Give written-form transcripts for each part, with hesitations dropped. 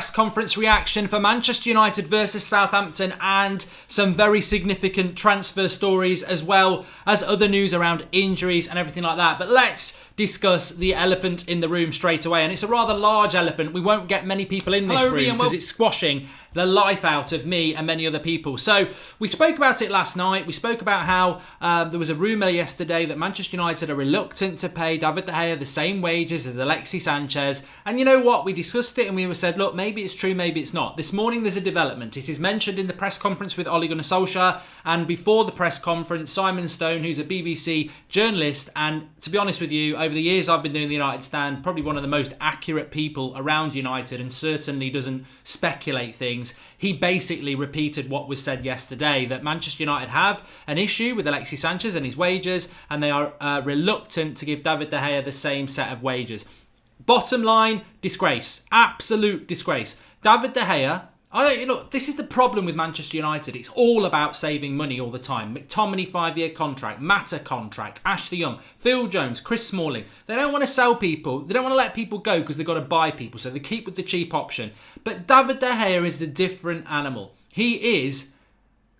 press conference reaction for Manchester United versus Southampton and some very significant transfer stories as well as other news around injuries and everything like that. But let's discuss the elephant in the room straight away, and it's a rather large elephant. We won't get many people in this room because it's squashing the life out of me and many other people. So we spoke about it last night. We spoke about how there was a rumour yesterday that Manchester United are reluctant to pay David De Gea the same wages as Alexis Sanchez, and you know what, we discussed it and we said, look, maybe it's true, maybe it's not. This morning there's a development. It is mentioned in the press conference with Ole Gunnar Solskjaer, and before the press conference, Simon Stone, who's a BBC journalist, and to be honest with you, over the years I've been doing the United Stand, probably one of the most accurate people around United, and certainly doesn't speculate things. He basically repeated what was said yesterday, that Manchester United have an issue with Alexis Sanchez and his wages, and they are reluctant to give David De Gea the same set of wages. Bottom line, disgrace. Absolute disgrace. David De Gea, this is the problem with Manchester United. It's all about saving money all the time. McTominay 5-year contract, Mata contract, Ashley Young, Phil Jones, Chris Smalling. They don't want to sell people. They don't want to let people go because they've got to buy people. So they keep with the cheap option. But David De Gea is a different animal. He is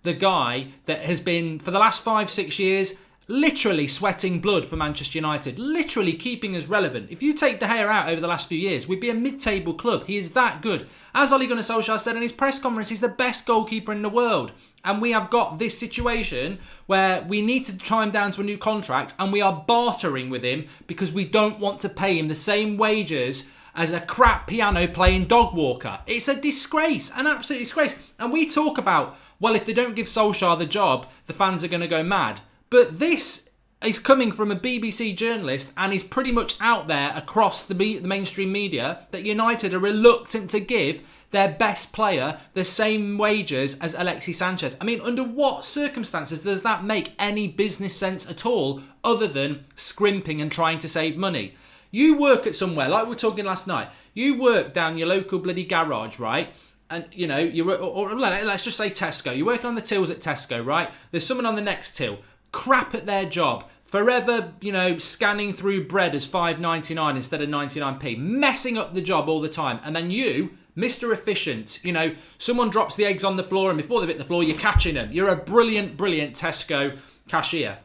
the guy that has been, for the last 5-6 years, literally sweating blood for Manchester United, literally keeping us relevant. If you take De Gea out over the last few years, we'd be a mid-table club. He is that good. As Ole Gunnar Solskjaer said in his press conference, he's the best goalkeeper in the world. And we have got this situation where we need to tie him down to a new contract, and we are bartering with him because we don't want to pay him the same wages as a crap piano playing dog walker. It's a disgrace, an absolute disgrace. And we talk about, well, if they don't give Solskjaer the job, the fans are going to go mad. But this is coming from a BBC journalist and is pretty much out there across the mainstream media that United are reluctant to give their best player the same wages as Alexis Sanchez. I mean, under what circumstances does that make any business sense at all other than scrimping and trying to save money? You work at somewhere, like we were talking last night, you work down your local bloody garage, right? And, you know, or let's just say Tesco. You're working on the tills at Tesco, right? There's someone on the next till. Crap at their job, forever, scanning through bread as $5.99 instead of 99p, messing up the job all the time. And then you, Mr. Efficient, someone drops the eggs on the floor and before they've hit the floor, you're catching them. You're a brilliant, brilliant Tesco cashier.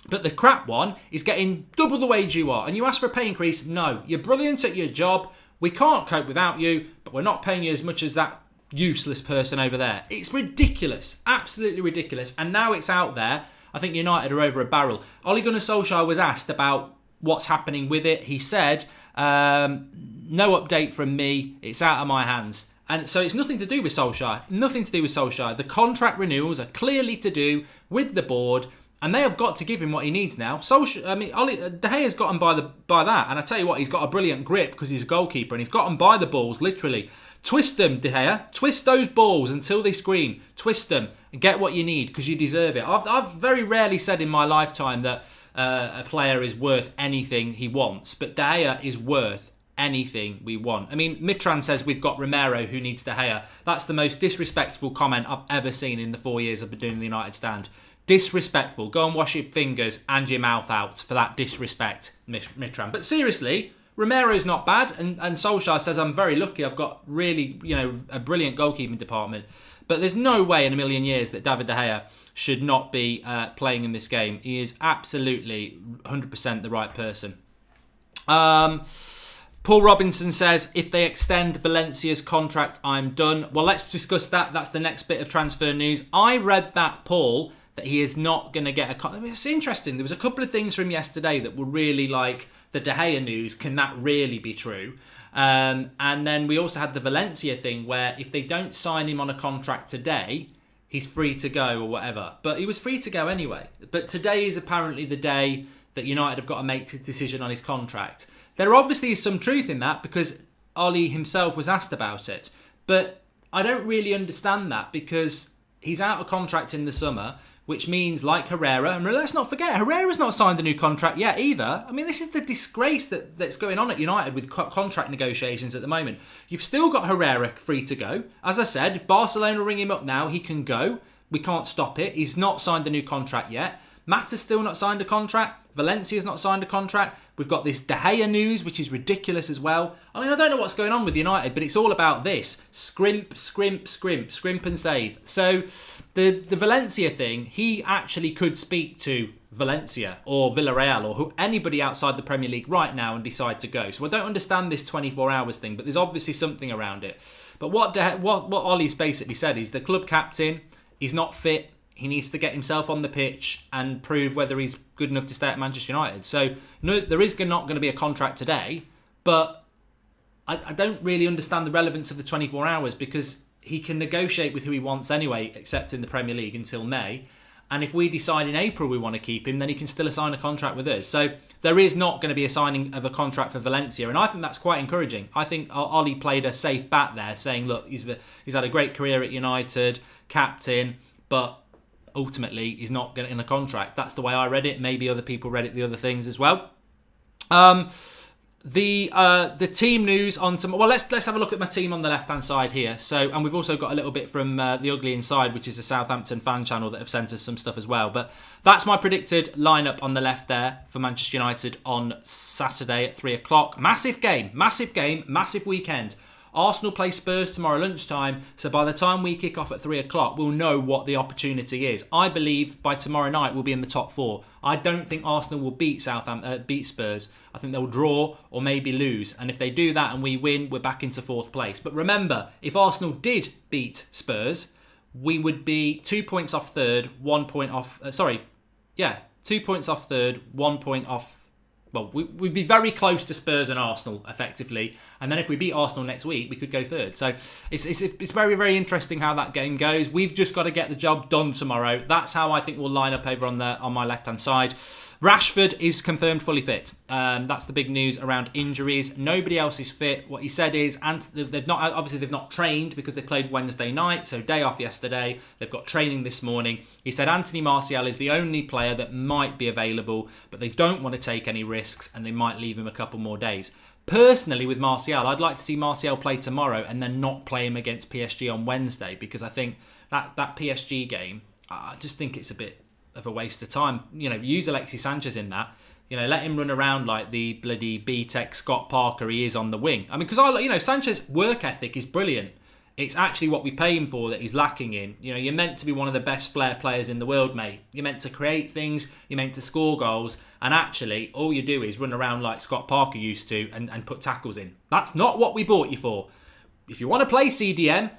But the crap one is getting double the wage you are. And you ask for a pay increase? No. You're brilliant at your job. We can't cope without you, but we're not paying you as much as that useless person over there. It's ridiculous. Absolutely ridiculous. And now it's out there. I think United are over a barrel. Ole Gunnar Solskjaer was asked about what's happening with it. He said, no update from me. It's out of my hands. And so it's nothing to do with Solskjaer. Nothing to do with Solskjaer. The contract renewals are clearly to do with the board, and they have got to give him what he needs now. De Gea's got him by that. And I tell you what, he's got a brilliant grip because he's a goalkeeper, and he's got him by the balls, literally. Twist them, De Gea. Twist those balls until they scream. Twist them and get what you need because you deserve it. I've very rarely said in my lifetime that a player is worth anything he wants, but De Gea is worth anything we want. I mean, Mitran says we've got Romero who needs De Gea. That's the most disrespectful comment I've ever seen in the 4 years I've been doing the United Stand. Disrespectful. Go and wash your fingers and your mouth out for that disrespect, Mitran. But seriously, Romero's not bad, and Solskjaer says I'm very lucky. I've got really, a brilliant goalkeeping department. But there's no way in a million years that David De Gea should not be playing in this game. He is absolutely 100% the right person. Paul Robinson says, if they extend Valencia's contract, I'm done. Well, let's discuss that. That's the next bit of transfer news. I read that, Paul, that he is not going to get a contract. I mean, it's interesting. There was a couple of things from yesterday that were really like the De Gea news. Can that really be true? And then we also had the Valencia thing where if they don't sign him on a contract today, he's free to go or whatever. But he was free to go anyway. But today is apparently the day that United have got to make a decision on his contract. There obviously is some truth in that because Ollie himself was asked about it. But I don't really understand that because he's out of contract in the summer, which means, like Herrera, and let's not forget, Herrera's not signed a new contract yet either. I mean, this is the disgrace that's going on at United with contract negotiations at the moment. You've still got Herrera free to go. As I said, if Barcelona ring him up now, he can go. We can't stop it. He's not signed a new contract yet. Mata's still not signed a contract. Valencia's not signed a contract. We've got this De Gea news, which is ridiculous as well. I mean, I don't know what's going on with United, but it's all about this. Scrimp, scrimp, scrimp, scrimp and save. So the Valencia thing, he actually could speak to Valencia or Villarreal or anybody outside the Premier League right now and decide to go. So I don't understand this 24 hours thing, but there's obviously something around it. But what Ollie's basically said is the club captain, he's not fit. He needs to get himself on the pitch and prove whether he's good enough to stay at Manchester United. So no, there is not going to be a contract today, but I don't really understand the relevance of the 24 hours because he can negotiate with who he wants anyway, except in the Premier League until May. And if we decide in April we want to keep him, then he can still assign a contract with us. So there is not going to be a signing of a contract for Valencia. And I think that's quite encouraging. I think Ollie played a safe bat there, saying, look, he's had a great career at United, captain, but ultimately he's not getting a contract. That's the way I read it. Maybe other people read it the other things as well. The team news on tomorrow. Well, let's have a look at my team on the left hand side here. So, and we've also got a little bit from the Ugly Inside, which is a Southampton fan channel that have sent us some stuff as well. But that's my predicted lineup on the left there for Manchester United on Saturday at 3:00. Massive game, massive weekend. Arsenal play Spurs tomorrow lunchtime, so by the time we kick off at 3:00, we'll know what the opportunity is. I believe by tomorrow night we'll be in the top 4. I don't think Arsenal will beat Spurs. I think they'll draw or maybe lose, and if they do that and we win, we're back into 4th place. But remember, if Arsenal did beat Spurs, we would be 2 points off 3rd, 1 point off. 2 points off 3rd, 1 point off. Well, we'd be very close to Spurs and Arsenal, effectively. And then if we beat Arsenal next week, we could go 3rd. So it's very, very interesting how that game goes. We've just got to get the job done tomorrow. That's how I think we'll line up over on my left-hand side. Rashford is confirmed fully fit. That's the big news around injuries. Nobody else is fit. What he said is, they've not trained because they played Wednesday night, so day off yesterday. They've got training this morning. He said Anthony Martial is the only player that might be available, but they don't want to take any risks and they might leave him a couple more days. Personally, with Martial, I'd like to see Martial play tomorrow and then not play him against PSG on Wednesday, because I think that PSG game, I just think it's a bit of a waste of time. Use Alexis Sanchez in that. Let him run around like the bloody B-Tech Scott Parker he is on the wing. I mean, because Sanchez's work ethic is brilliant. It's actually what we pay him for that he's lacking in. You're meant to be one of the best flair players in the world, mate. You're meant to create things. You're meant to score goals. And actually, all you do is run around like Scott Parker used to and put tackles in. That's not what we bought you for. If you want to play CDM,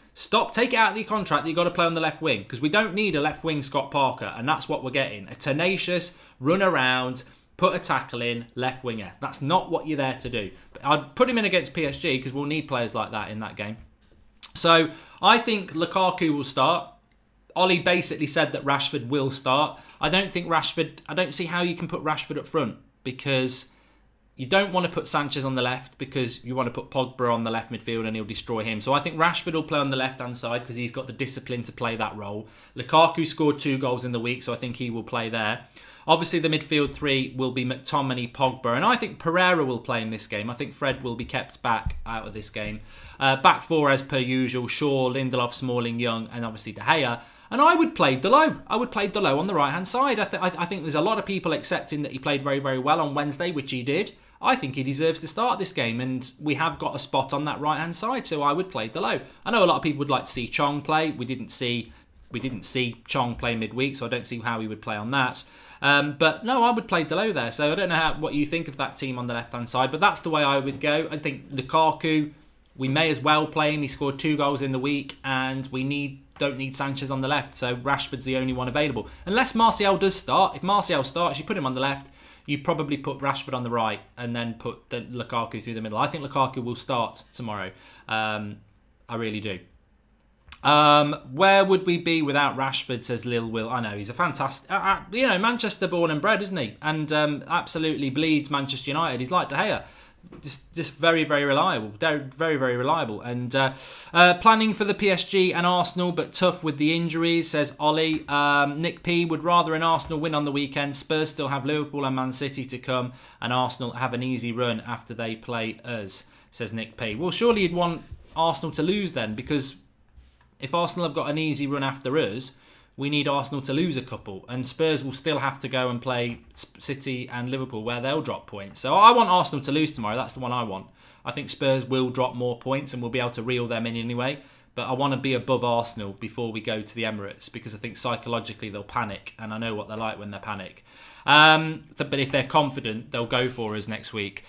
take it out of the contract that you've got to play on the left wing, because we don't need a left wing Scott Parker, and that's what we're getting. A tenacious, run around, put a tackle in, left winger. That's not what you're there to do. But I'd put him in against PSG because we'll need players like that in that game. So I think Lukaku will start. Ollie basically said that Rashford will start. I don't see how you can put Rashford up front, because you don't want to put Sanchez on the left because you want to put Pogba on the left midfield and he'll destroy him. So I think Rashford will play on the left-hand side because he's got the discipline to play that role. Lukaku scored 2 goals in the week, so I think he will play there. Obviously, the midfield 3 will be McTominay, Pogba, and I think Pereira will play in this game. I think Fred will be kept back out of this game. Back 4 as per usual: Shaw, Lindelof, Smalling, Young, and obviously De Gea. And I would play Dalot. I would play Dalot on the right-hand side. I think there's a lot of people accepting that he played very, very well on Wednesday, which he did. I think he deserves to start this game, and we have got a spot on that right-hand side, so I would play Dalot. I know a lot of people would like to see Chong play. We didn't see Chong play midweek, so I don't see how he would play on that. But no, I would play Dalot there. So I don't know what you think of that team on the left-hand side, but that's the way I would go. I think Lukaku, we may as well play him. He scored 2 goals in the week, and we don't need Sanchez on the left, so Rashford's the only one available. Unless Martial does start. If Martial starts, you put him on the left. You probably put Rashford on the right and then put the Lukaku through the middle. I think Lukaku will start tomorrow. I really do. Where would we be without Rashford, says Lil Will. I know, he's a fantastic... Manchester born and bred, isn't he? And absolutely bleeds Manchester United. He's like De Gea. Just very, very reliable. Very, very reliable. And planning for the PSG and Arsenal, but tough with the injuries, says Ollie. Nick P would rather an Arsenal win on the weekend. Spurs still have Liverpool and Man City to come, and Arsenal have an easy run after they play us, says Nick P. Well, surely you'd want Arsenal to lose then, because if Arsenal have got an easy run after us, we need Arsenal to lose a couple, and Spurs will still have to go and play City and Liverpool where they'll drop points. So I want Arsenal to lose tomorrow. That's the one I want. I think Spurs will drop more points and we'll be able to reel them in anyway. But I want to be above Arsenal before we go to the Emirates, because I think psychologically they'll panic, and I know what they're like when they panic. But if they're confident, they'll go for us next week.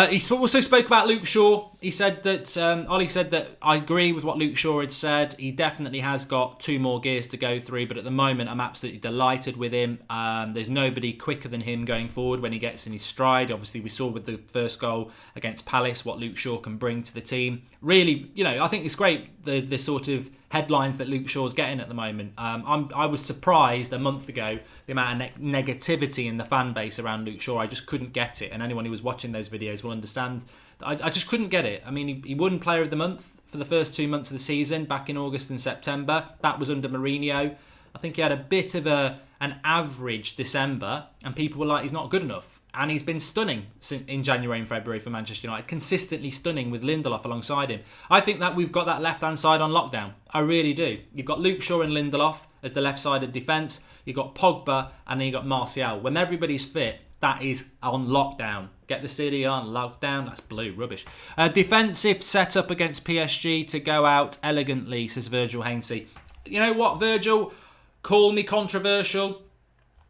He also spoke about Luke Shaw. He said that, Ollie said that I agree with what Luke Shaw had said. He definitely has got 2 more gears to go through, but at the moment I'm absolutely delighted with him. There's nobody quicker than him going forward when he gets in his stride. Obviously we saw with the first goal against Palace what Luke Shaw can bring to the team. Really, I think it's great the sort of headlines that Luke Shaw's getting at the moment. I was surprised a month ago the amount of negativity in the fan base around Luke Shaw. I just couldn't get it, and anyone who was watching those videos will understand. I just couldn't get it. I mean, he won Player of the Month for the first 2 months of the season back in August and September. That was under Mourinho. I think he had a bit of an average December, and people were like, he's not good enough. And he's been stunning in January and February for Manchester United, consistently stunning with Lindelof alongside him. I think that we've got that left-hand side on lockdown. I really do. You've got Luke Shaw and Lindelof as the left-sided defence. You've got Pogba, and then you've got Martial. When everybody's fit, that is on lockdown. Get the city on lockdown. That's blue, rubbish. Defensive setup against PSG to go out elegantly, says Virgil Hainsey. You know what, Virgil? Call me controversial.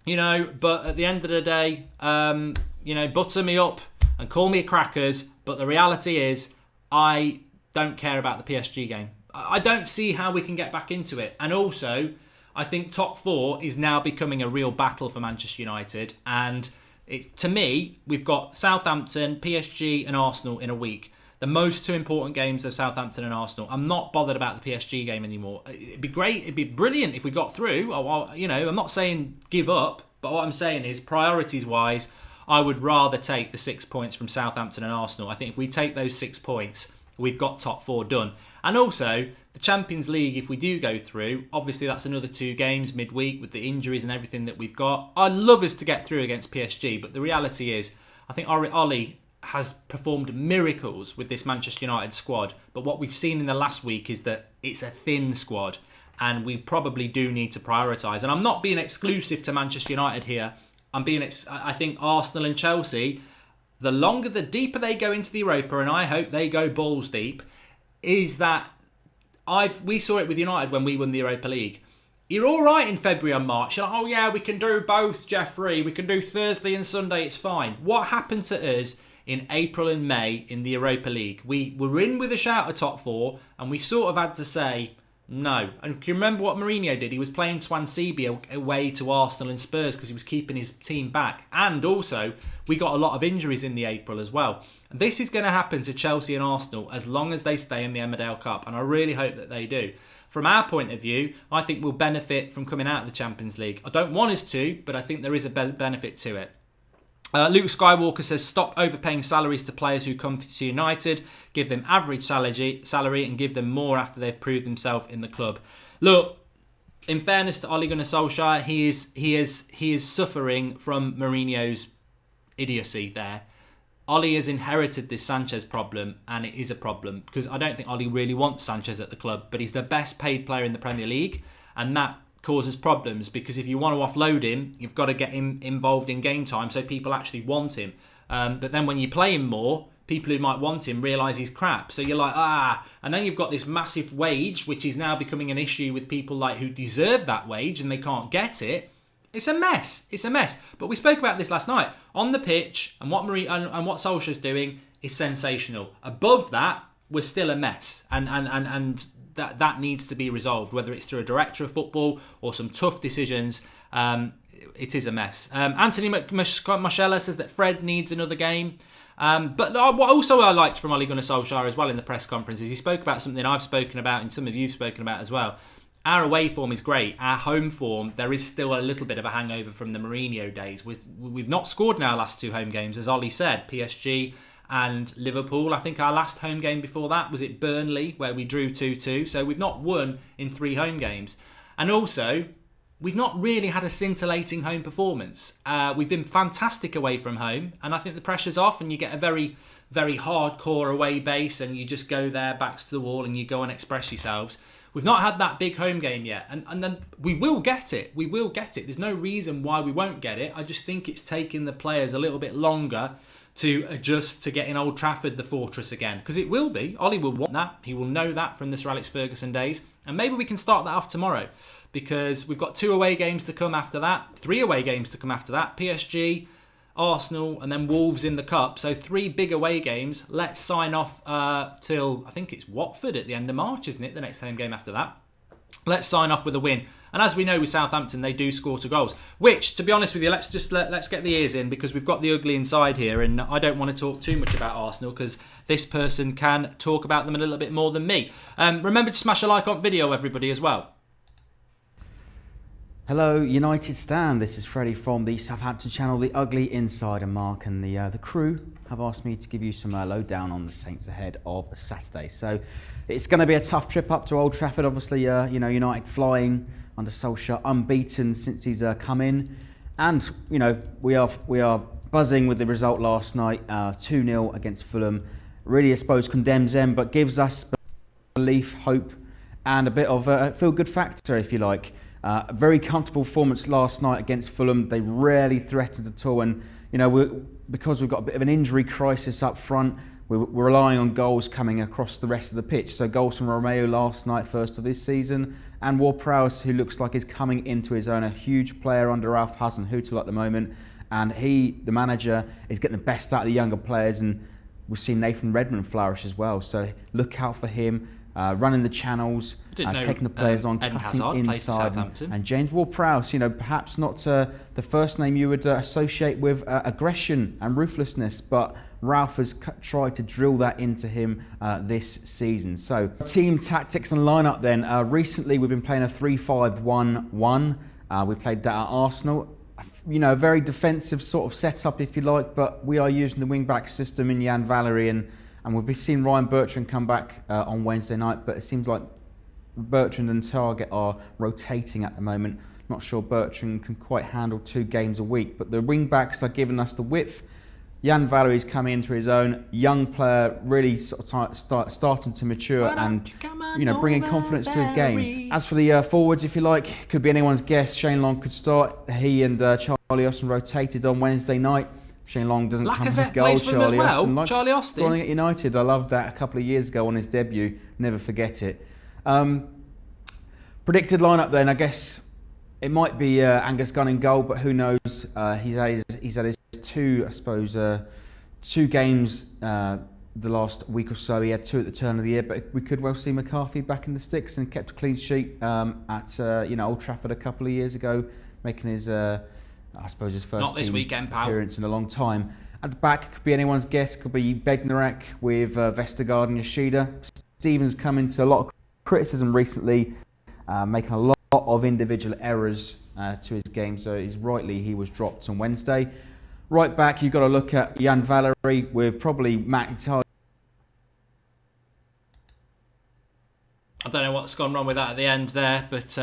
But at the end of the day, butter me up and call me crackers. But the reality is, I don't care about the PSG game. I don't see how we can get back into it. And also, I think top 4 is now becoming a real battle for Manchester United. And to me, we've got Southampton, PSG and Arsenal in a week. The most 2 important games of Southampton and Arsenal. I'm not bothered about the PSG game anymore. It'd be great, it'd be brilliant if we got through. I'm not saying give up, but what I'm saying is priorities-wise, I would rather take the 6 points from Southampton and Arsenal. I think if we take those 6 points, we've got top 4 done. And also, the Champions League, if we do go through, obviously that's another 2 games midweek with the injuries and everything that we've got. I'd love us to get through against PSG, but the reality is, I think Ollie has performed miracles with this Manchester United squad, but what we've seen in the last week is that it's a thin squad, and we probably do need to prioritise. And I'm not being exclusive to Manchester United here. I think Arsenal and Chelsea, the deeper they go into the Europa, and I hope they go balls deep, is that we saw it with United when we won the Europa League. You're all right in February and March. You're like, oh yeah, we can do both, Jeffrey. We can do Thursday and Sunday. It's fine. What happened to us in April and May in the Europa League? We were in with a shout at top 4, and we sort of had to say no. And can you remember what Mourinho did? He was playing Swansea away to Arsenal and Spurs because he was keeping his team back. And also, we got a lot of injuries in the April as well. And this is going to happen to Chelsea and Arsenal as long as they stay in the Emmerdale Cup, and I really hope that they do. From our point of view, I think we'll benefit from coming out of the Champions League. I don't want us to, but I think there is a benefit to it. Luke Skywalker says, stop overpaying salaries to players who come to United. Give them average salary and give them more after they've proved themselves in the club. Look, in fairness to Ole Gunnar Solskjaer, he is suffering from Mourinho's idiocy there. Ole has inherited this Sanchez problem, and it is a problem because I don't think Ole really wants Sanchez at the club, but he's the best paid player in the Premier League, and that causes problems because if you want to offload him, you've got to get him involved in game time so people actually want him. But then when you play him more, people who might want him realise he's crap. So you're like, and then you've got this massive wage, which is now becoming an issue with people like who deserve that wage and they can't get it. It's a mess. It's a mess. But we spoke about this last night. On the pitch, and what Solskjaer's doing is sensational. Above that, we're still a mess. And that needs to be resolved, whether it's through a director of football or some tough decisions. It is a mess. Anthony Marcella says that Fred needs another game. But what also I liked from Ole Gunnar Solskjaer as well in the press conference is he spoke about something I've spoken about and some of you've spoken about as well. Our away form is great. Our home form, there is still a little bit of a hangover from the Mourinho days. We've not scored in our last 2 home games, as Ollie said, PSG and Liverpool. I think our last home game before that was at Burnley, where we drew 2-2. So we've not won in 3 home games. And also, we've not really had a scintillating home performance. We've been fantastic away from home, and I think the pressure's off, and you get a very, very hardcore away base, and you just go there, backs to the wall, and you go and express yourselves. We've not had that big home game yet, and then we will get it. We will get it. There's no reason why we won't get it. I just think it's taking the players a little bit longer to adjust to getting Old Trafford the fortress again, because it will be. Ollie will want that. He will know that from the Sir Alex Ferguson days, and maybe we can start that off tomorrow, because we've got 2 away games to come after that, 3 away games to come after that, PSG, Arsenal, and then Wolves in the Cup. So 3 big away games. Let's sign off till, I think it's Watford at the end of March, isn't it? The next home game after that. Let's sign off with a win. And as we know with Southampton, they do score 2 goals. Which, to be honest with you, let's get the ears in, because we've got the ugly inside here, and I don't want to talk too much about Arsenal, because this person can talk about them a little bit more than me. Remember to smash a like on video, everybody, as well. Hello United Stand, this is Freddie from the Southampton channel, the Ugly Insider. Mark and the crew have asked me to give you some lowdown on the Saints ahead of Saturday. So it's going to be a tough trip up to Old Trafford. Obviously, United flying under Solskjaer, unbeaten since he's come in. And, we are buzzing with the result last night, 2-0 against Fulham. Really, I suppose, condemns them, but gives us belief, hope, and a bit of a feel-good factor, if you like. A very comfortable performance last night against Fulham. They rarely threatened at all, and because we've got a bit of an injury crisis up front, we're relying on goals coming across the rest of the pitch. So goals from Romeo last night, first of this season, and Ward-Prowse, who looks like he's coming into his own, a huge player under Ralph Hasenhüttl at the moment, and he, the manager, is getting the best out of the younger players, and we've seen Nathan Redmond flourish as well. So look out for him. Running the channels, taking the players on, cutting inside, and James Ward-Prowse, perhaps not the first name you would associate with aggression and ruthlessness, but Ralph has tried to drill that into him this season. So team tactics and lineup then. Recently we've been playing a 3-5-1-1. We played that at Arsenal. A very defensive sort of setup, if you like, but we are using the wing-back system in Jan Valery, and we've seen Ryan Bertrand come back on Wednesday night, but it seems like Bertrand and Target are rotating at the moment. Not sure Bertrand can quite handle 2 games a week, but the wing-backs are giving us the width. Jan Valery's coming into his own, young player, really sort of starting to mature and bringing confidence to his game. As for the forwards, if you like, could be anyone's guess. Shane Long could start. He and Charlie Austin rotated on Wednesday night. Shane Long doesn't come with goal. Charlie Austin likes scoring at United. I loved that a couple of years ago on his debut. Never forget it. Predicted lineup then, I guess it might be Angus Gunn in goal, but who knows? He's had his 2 games the last week or so. He had 2 at the turn of the year, but we could well see McCarthy back in the sticks and kept a clean sheet at Old Trafford a couple of years ago, making his his first Not this weekend, pal. appearance in a long time. At the back, could be anyone's guess. Could be Bednarek with Vestergaard and Yoshida. Stevens come into a lot of criticism recently, making a lot of individual errors to his game. So he was dropped on Wednesday. Right back, you've got to look at Jan Valery with probably Matt Italia. I don't know what's gone wrong with that at the end there, but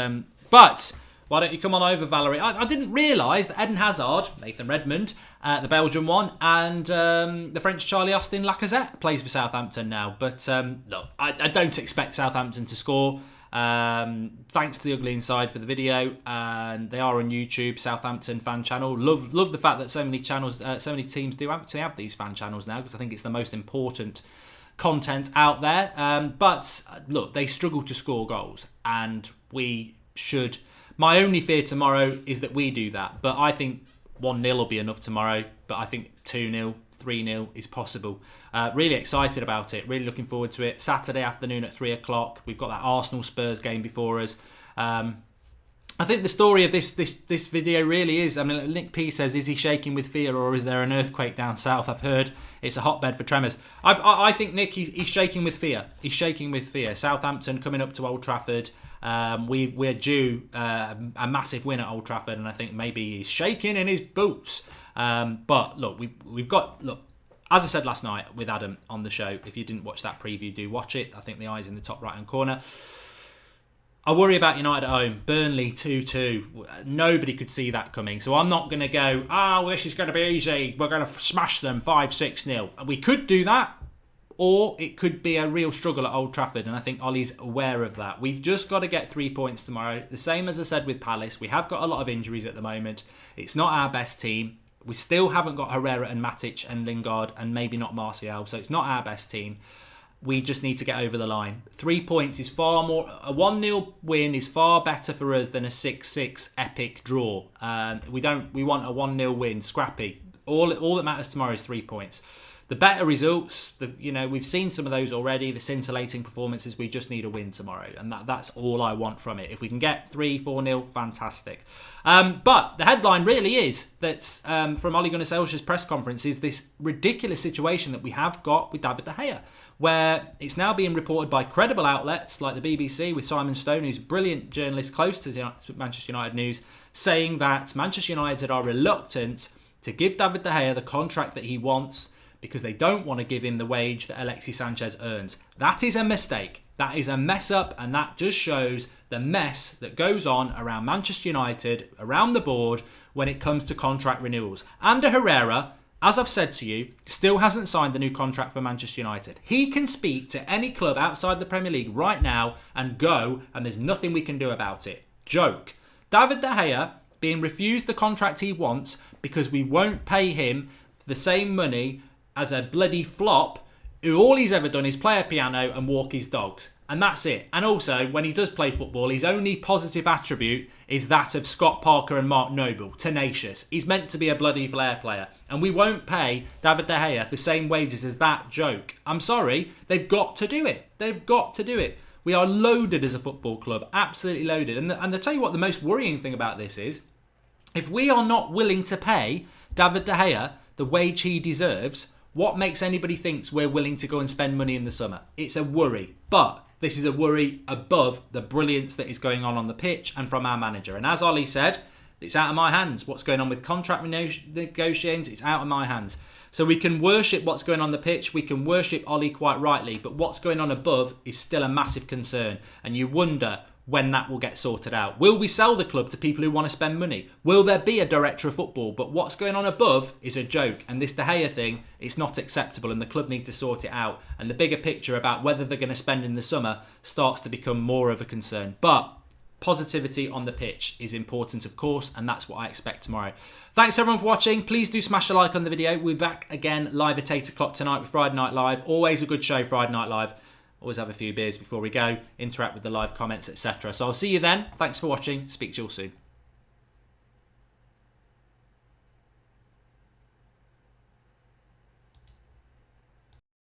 why don't you come on over, Valerie? I didn't realise that Eden Hazard, Nathan Redmond, the Belgian one, and the French Charlie Austin Lacazette plays for Southampton now. But look, I don't expect Southampton to score. Thanks to the Ugly Inside for the video, and they are on YouTube, Southampton fan channel. Love the fact that so many channels, so many teams do actually have these fan channels now, because I think it's the most important content out there. But look, they struggle to score goals, and we should. My only fear tomorrow is that we do that, but I think 1-0 will be enough tomorrow, but I think 2-0, 3-0 is possible. Really excited about it, really looking forward to it. Saturday afternoon at 3 o'clock, we've got that Arsenal-Spurs game before us. I think the story of this video really is, Nick P says, is he shaking with fear or is there an earthquake down south? I've heard it's a hotbed for tremors. I think, Nick, he's shaking with fear. He's shaking with fear. Southampton coming up to Old Trafford. We're due a massive win at Old Trafford, and I think maybe he's shaking in his boots. But look, we've got, as I said last night with Adam on the show, if you didn't watch that preview, do watch it. I think the eye's in the top right hand corner. I worry about United at home. Burnley 2-2. Nobody could see that coming. So I'm not going to go, this is going to be easy. We're going to smash them 5-6-0. We could do that. Or it could be a real struggle at Old Trafford. And I think Ollie's aware of that. We've just got to get 3 points tomorrow. The same as I said with Palace. We have got a lot of injuries at the moment. It's not our best team. We still haven't got Herrera and Matic and Lingard and maybe not Martial. So it's not our best team. We just need to get over the line. 3 points is far more... A 1-0 win is far better for us than a 6-6 epic draw. We want a 1-0 win, scrappy. All that matters tomorrow is 3 points. The better results, we've seen some of those already. The scintillating performances, we just need a win tomorrow. And that's all I want from it. If we can get 3-4-0, fantastic. But the headline really is that from Ole Gunnar Solskjaer's press conference is this ridiculous situation that we have got with David De Gea, where it's now being reported by credible outlets like the BBC with Simon Stone, who's a brilliant journalist close to Manchester United news, saying that Manchester United are reluctant to give David De Gea the contract that he wants because they don't want to give him the wage that Alexis Sanchez earns. That is a mistake. That is a mess up, and that just shows the mess that goes on around Manchester United, around the board, when it comes to contract renewals. Ander Herrera, as I've said to you, still hasn't signed the new contract for Manchester United. He can speak to any club outside the Premier League right now and go, and there's nothing we can do about it. Joke. David De Gea being refused the contract he wants because we won't pay him the same money as a bloody flop who all he's ever done is play a piano and walk his dogs. And that's it. And also, when he does play football, his only positive attribute is that of Scott Parker and Mark Noble. Tenacious. He's meant to be a bloody flair player. And we won't pay David De Gea the same wages as that joke. I'm sorry. They've got to do it. They've got to do it. We are loaded as a football club. Absolutely loaded. And I'll tell you what the most worrying thing about this is, if we are not willing to pay David De Gea the wage he deserves, what makes anybody think we're willing to go and spend money in the summer? It's a worry. But this is a worry above the brilliance that is going on the pitch and from our manager. And as Ollie said, it's out of my hands. What's going on with contract negotiations, it's out of my hands. So we can worship what's going on the pitch. We can worship Ollie quite rightly. But what's going on above is still a massive concern. And you wonder when that will get sorted out. Will we sell the club to people who want to spend money? Will there be a director of football? But what's going on above is a joke. And this De Gea thing, it's not acceptable and the club need to sort it out. And the bigger picture about whether they're going to spend in the summer starts to become more of a concern. But positivity on the pitch is important, of course, and that's what I expect tomorrow. Thanks everyone for watching. Please do smash a like on the video. We're back again live at 8 o'clock tonight with Friday Night Live. Always a good show, Friday Night Live. Always have a few beers before we go, interact with the live comments, etc. So I'll see you then. Thanks for watching. Speak to you all soon.